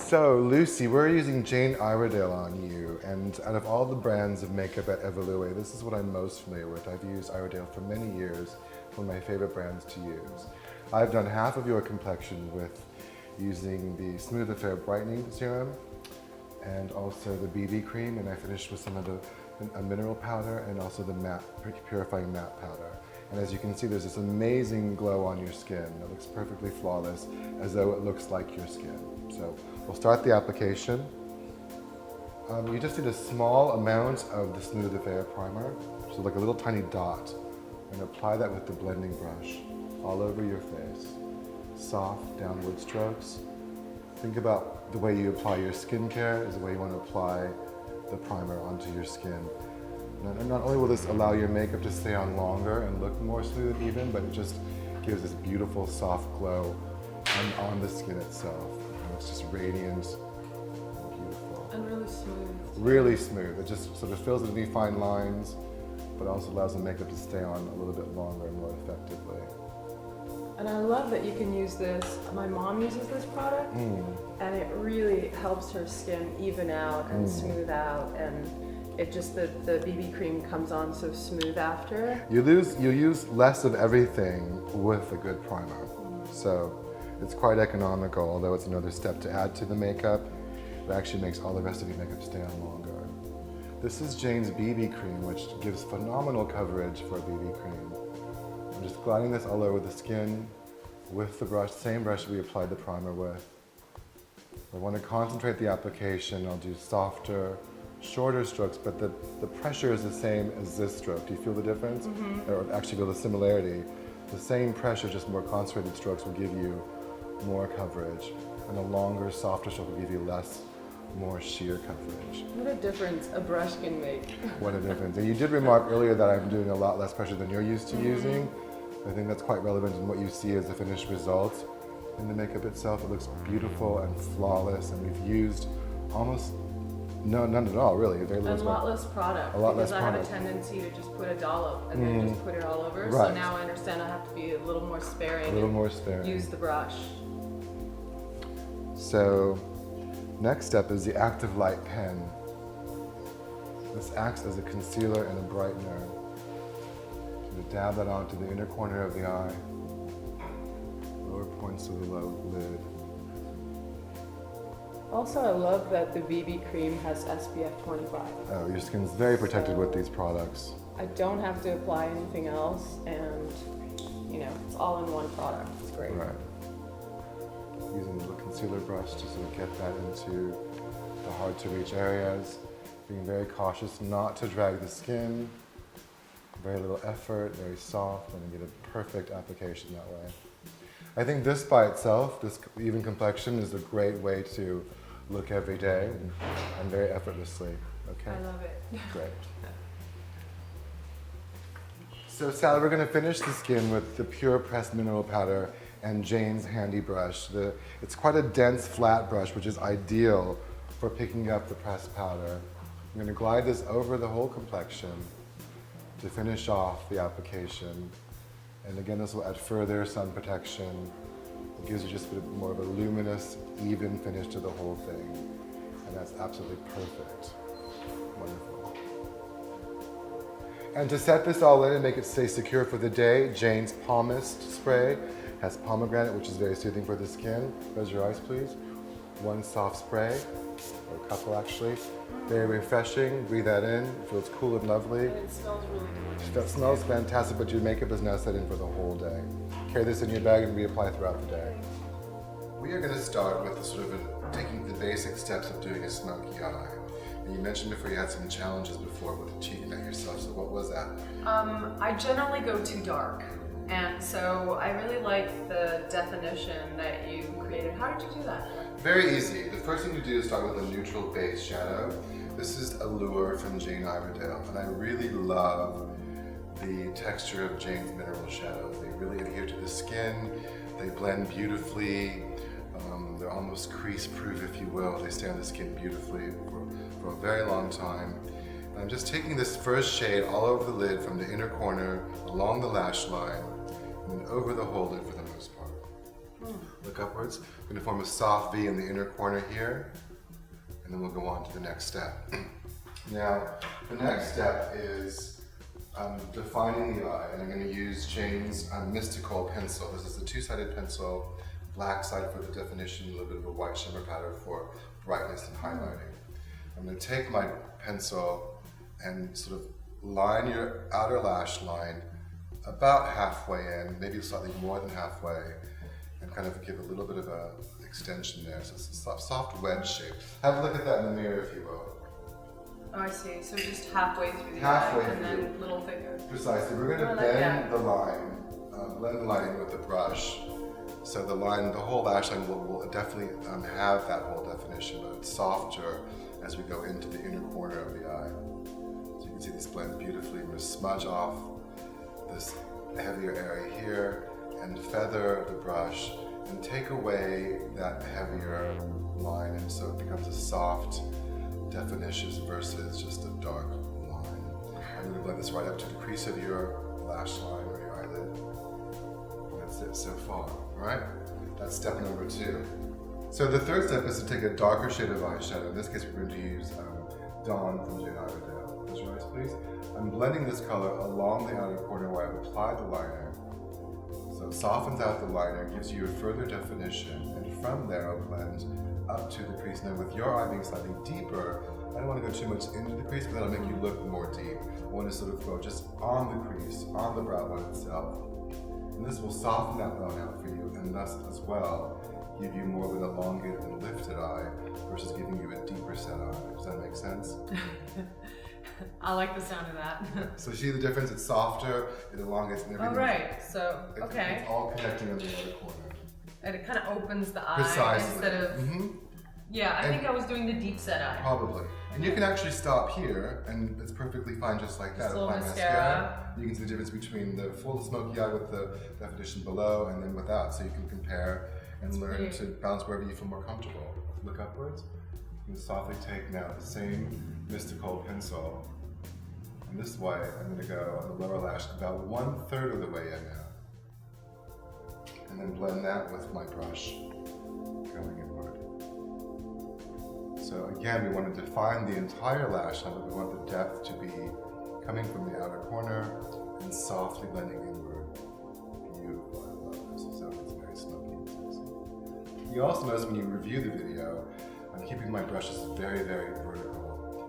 So Lucy, we're using Jane Iredale on you, and out of all the brands of makeup at Evolue, this is what I'm most familiar with. I've used Iredale for many years, one of my favorite brands to use. I've done half of your complexion with using the Smooth Affair Brightening Serum and also the BB cream, and I finished with some of a mineral powder and also the matte, purifying matte powder. And as you can see, there's this amazing glow on your skin that looks perfectly flawless, as though it looks like your skin. So we'll start the application. You just need a small amount of the Smooth Affair primer, so like a little tiny dot, and apply that with the blending brush all over your face. Soft downward strokes. Think about the way you apply your skincare is the way you want to apply the primer onto your skin. And not only will this allow your makeup to stay on longer and look more smooth even, but it just gives this beautiful soft glow on the skin itself. And it's just radiant and beautiful. And really smooth. Really smooth. It just sort of fills in any fine lines, but also allows the makeup to stay on a little bit longer and more effectively. And I love that you can use this. My mom uses this product, and it really helps her skin even out and smooth out, and it just, the BB cream comes on so smooth after. You use less of everything with a good primer. So it's quite economical, although it's another step to add to the makeup. It actually makes all the rest of your makeup stay on longer. This is Jane's BB cream, which gives phenomenal coverage for a BB cream. I'm just gliding this all over the skin with the brush, same brush we applied the primer with. I want to concentrate the application. I'll do softer, shorter strokes, but the pressure is the same as this stroke. Do you feel the difference? Or actually feel the similarity? The same pressure, just more concentrated strokes will give you more coverage, and a longer, softer stroke will give you more sheer coverage. What a difference a brush can make. What a difference. And you did remark earlier that I'm doing a lot less pressure than you're used to using. I think that's quite relevant in what you see as the finished result in the makeup itself. It looks beautiful and flawless, and we've used almost none at all, really. A lot less product. A lot because less I product. have a tendency to just put a dollop and then just put it all over. Right. So now I understand I have to be a little more sparing. A little more sparing. Use the brush. So, next step is the active light pen. This acts as a concealer and a brightener. So we dab that onto the inner corner of the eye, lower points of the lid. Also, I love that the BB cream has SPF 25. Oh, your skin's very protected with these products. I don't have to apply anything else, and it's all in one product. It's great. Right. Using the little concealer brush to sort of get that into the hard to reach areas. Being very cautious not to drag the skin. Very little effort, very soft, and you get a perfect application that way. I think this by itself, this even complexion, is a great way to look every day and very effortlessly. Okay? I love it. Great. So Sally, we're going to finish the skin with the Pure Pressed Mineral Powder and Jane's handy brush. It's quite a dense, flat brush, which is ideal for picking up the pressed powder. I'm going to glide this over the whole complexion to finish off the application. And again, this will add further sun protection. It gives you just a bit more of a luminous, even finish to the whole thing. And that's absolutely perfect. Wonderful. And to set this all in and make it stay secure for the day, Jane's Palmist spray has pomegranate, which is very soothing for the skin. Close your eyes, please. One soft spray, or a couple actually. Very refreshing. Breathe that in. It feels cool and lovely. And it smells really delicious. That smells fantastic, but your makeup is now set in for the whole day. Carry this in your bag and reapply throughout the day. We are going to start with taking the basic steps of doing a smoky eye. And you mentioned before you had some challenges before with achieving that yourself, so what was that? I generally go too dark, and so I really like the definition that you created. How did you do that? Very easy. The first thing to do is start with a neutral base shadow. This is Allure from Jane Iredale, and I really love the texture of Jane's mineral shadows. They really adhere to the skin, they blend beautifully, they're almost crease-proof, if you will. They stay on the skin beautifully for a very long time. And I'm just taking this first shade all over the lid from the inner corner, along the lash line, and then over the whole lid for the most part. Look upwards. We're going to form a soft V in the inner corner here, and then we'll go on to the next step. Now, the next step is defining the eye, and I'm going to use Jane's Mystical pencil. This is a two-sided pencil, black side for the definition, a little bit of a white shimmer pattern for brightness and highlighting. I'm going to take my pencil and sort of line your outer lash line about halfway in, maybe slightly more than halfway, and kind of give a little bit of a extension there. So it's a soft wedge shape. Have a look at that in the mirror if you will. Oh, I see. So just halfway through the Halfway eye and through. then little finger. Precisely. We're going to blend the line, blend the line in with the brush. So the line, the whole lash line will definitely have that whole definition, but it's softer as we go into the inner corner of the eye. So you can see this blend beautifully. I'm going to smudge off this heavier area here and feather the brush and take away that heavier line, and so it becomes a soft definition versus just a dark line. I'm going to blend this right up to the crease of your lash line or your eyelid. That's it so far, all right? That's step number 2. So the third step is to take a darker shade of eyeshadow. In this case, we're going to use Dawn from Jane Iredale. Close your eyes, please. I'm blending this color along the outer corner where I've applied the liner. So it softens out the liner, gives you a further definition, and from there I'll blend up to the crease. Now with your eye being slightly deeper, I don't want to go too much into the crease, but that'll make you look more deep. I want to sort of go just on the crease, on the brow bone itself. And this will soften that bone out for you, and thus as well give you more of an elongated and lifted eye versus giving you a deeper set eye. Does that make sense? I like the sound of that. So see the difference? It's softer, it elongates and everything. All right, so, okay. It's all connecting on the other corner. And it kind of opens the eye Precisely. instead of, yeah, I think I was doing the deep set eye. Probably. And you can actually stop here, and it's perfectly fine just like that. Just a little Apply mascara. You can see the difference between the full smoky eye with the definition below and then without, so you can compare and learn to bounce wherever you feel more comfortable. Look upwards. You can softly take now the same Mystical pencil, and this way I'm going to go on the lower lash about 1/3 of the way in now. And then blend that with my brush going inward. So again, we want to define the entire lash line, but we want the depth to be coming from the outer corner and softly blending inward. Beautiful, I love this. So it's very smoky and sexy. You also notice when you review the video, I'm keeping my brushes very, very vertical.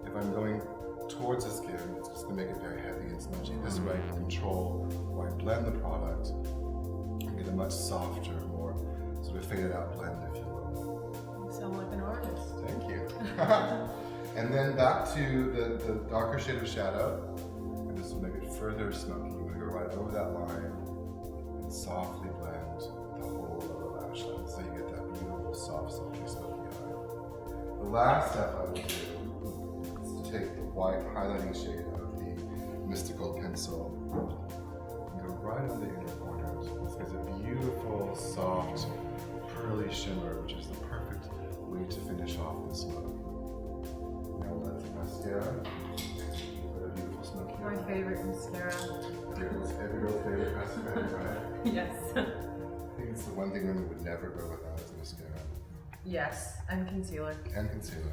If I'm going towards the skin, it's just going to make it very heavy and smudgy. This way I can control where I blend the product and get a much softer, more sort of faded out blend, if you will. You sound like an artist. Thank you. And then back to the darker shade of shadow, and this will make it further smoky. I'm going to go right over that line and softly blend the whole lower lash line so you get that beautiful, soft, silky, smoky eye. The last step I will do is to take the white highlighting shade of the Mystical pencil and go right on the inner corners. This gives a beautiful, soft, pearly shimmer, which is the perfect way to finish off this look. Now we'll add some mascara. What a beautiful smoky eye. My favorite mascara. Every girl's favorite mascara, right? Yes. I think it's the one thing women would never go without is mascara. Yes, and concealer. And concealer.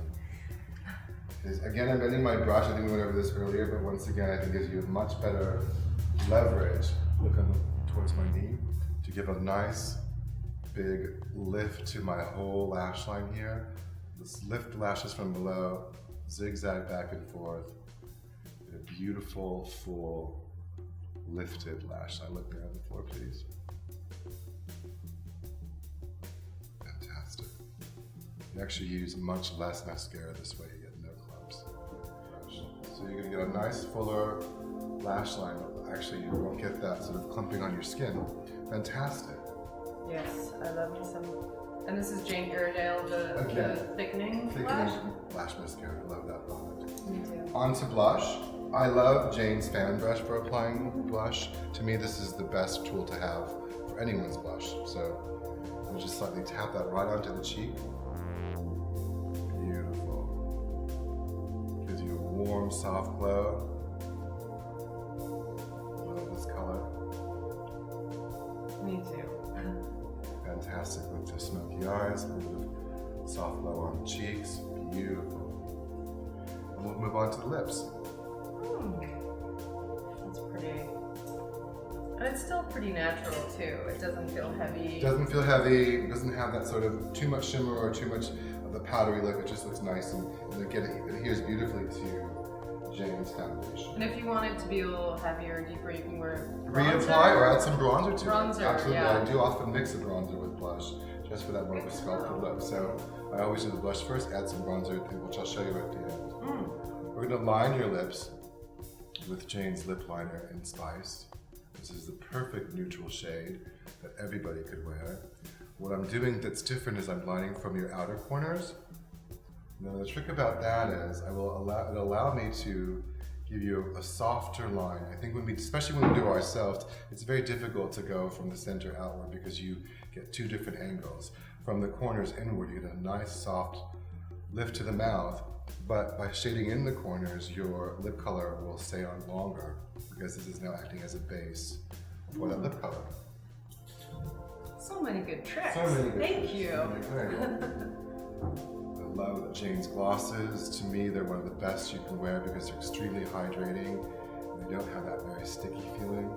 Again, I'm bending my brush. I think we went over this earlier, but once again, I think gives you a much better leverage. Look towards my knee to give a nice big lift to my whole lash line here. Let's lift the lashes from below, zigzag back and forth. A beautiful, full, lifted lash line. Look there on the floor, please. Fantastic. You actually use much less mascara this way. You get no clumps. So you're going to get a nice, fuller lash line. Actually, you won't get that sort of clumping on your skin. Fantastic. Yes, I love me some. And this is Jane Iredale, the thickening lash? Lash mascara. I love that product. Me too. On to blush. I love Jane's fan brush for applying blush. To me, this is the best tool to have for anyone's blush. So I'll just slightly tap that right onto the cheek. Beautiful. Gives you a warm, soft glow. Love this color. Me too. fantastic with the smoky eyes, a little bit of soft glow on the cheeks. Beautiful. And we'll move on to the lips. That's pretty. And it's still pretty natural too. It doesn't feel heavy. It doesn't feel heavy. It doesn't have that sort of too much shimmer or too much of the powdery look. It just looks nice, and again, it adheres beautifully to Jane's foundation. And if you want it to be a little heavier and deeper, you can wear Reapply or add some bronzer to it. Bronzer, Absolutely. yeah. I do often mix a bronzer with blush just for that more of a sculpted look. So I always do the blush first, add some bronzer, which I'll show you at the end. We're going to line your lips with Jane's lip liner in Spice. This is the perfect neutral shade that everybody could wear. What I'm doing that's different is I'm lining from your outer corners. Now the trick about that is it'll allow me to give you a softer line. I think especially when we do ourselves, it's very difficult to go from the center outward because you get two different angles. From the corners inward, you get a nice soft lift to the mouth, but by shading in the corners, your lip color will stay on longer because this is now acting as a base for that lip color. So many good tricks. So many good Thank tricks. you. I love Jane's glosses. To me, they're one of the best you can wear because they're extremely hydrating and they don't have that very sticky feeling.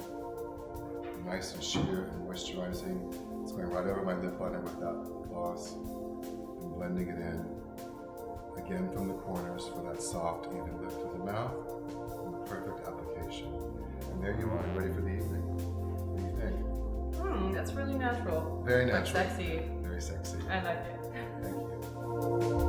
Nice and sheer and moisturizing. It's going right over my lip liner with that gloss and blending it in. Again from the corners for that soft, even lift to the mouth and the perfect application. And there you are, ready for the evening. What do you think? That's really natural. Very natural. But sexy. Very sexy. I like it. Thank you.